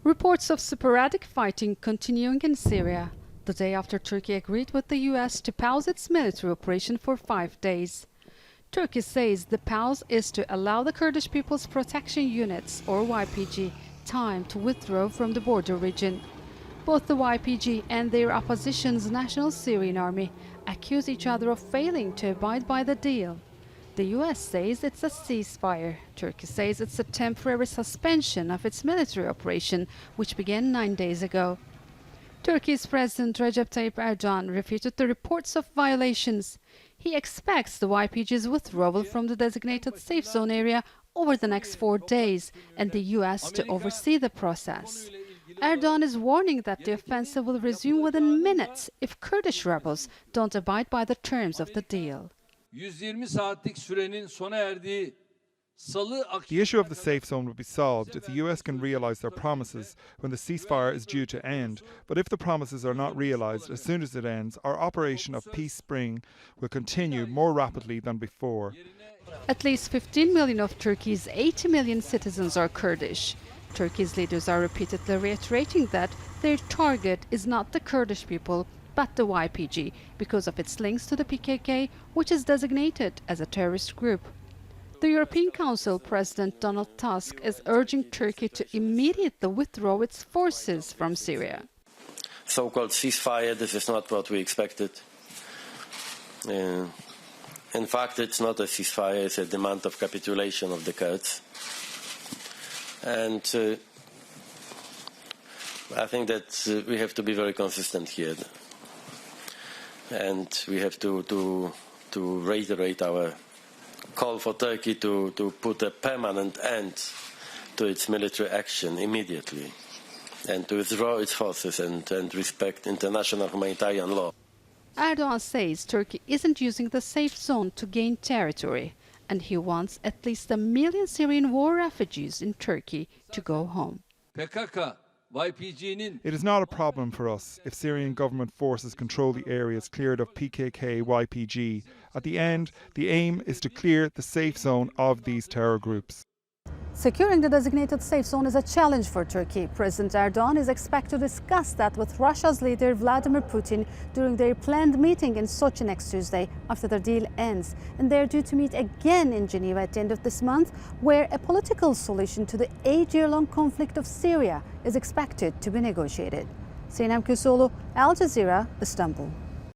Reports of sporadic fighting continuing in Syria, the day after Turkey agreed with the US to pause its military operation for 5 days. Turkey says the pause is to allow the Kurdish People's Protection Units, or YPG, time to withdraw from the border region. Both the YPG and their opposition's National Syrian Army accuse each other of failing to abide by the deal. The US says it's a ceasefire. Turkey says it's a temporary suspension of its military operation, which began 9 days ago. Turkey's President Recep Tayyip Erdogan refuted the reports of violations. He expects the YPG's withdrawal from the designated safe zone area over the next 4 days and the US to oversee the process. Erdogan is warning that the offensive will resume within minutes if Kurdish rebels don't abide by the terms of the deal. The issue of the safe zone will be solved if the US can realise their promises when the ceasefire is due to end. But if the promises are not realised as soon as it ends, our operation of Peace Spring will continue more rapidly than before. At least 15 million of Turkey's 80 million citizens are Kurdish. Turkey's leaders are repeatedly reiterating that their target is not the Kurdish people, but the YPG, because of its links to the PKK, which is designated as a terrorist group. The European Council President Donald Tusk is urging Turkey to immediately withdraw its forces from Syria. So-called ceasefire, this is not what we expected. In fact, it's not a ceasefire, it's a demand of capitulation of the Kurds. And I think that we have to be very consistent here. And we have to reiterate our call for Turkey to put a permanent end to its military action immediately and to withdraw its forces and respect international humanitarian law. Erdogan says Turkey isn't using the safe zone to gain territory, and he wants at least 1 million Syrian war refugees in Turkey to go home. It is not a problem for us if Syrian government forces control the areas cleared of PKK YPG. At the end, the aim is to clear the safe zone of these terror groups. Securing the designated safe zone is a challenge for Turkey. President Erdogan is expected to discuss that with Russia's leader Vladimir Putin during their planned meeting in Sochi next Tuesday after the deal ends. And they're due to meet again in Geneva at the end of this month, where a political solution to the 8-year-long conflict of Syria is expected to be negotiated. Sinem, Koseoglu, Al Jazeera, Istanbul.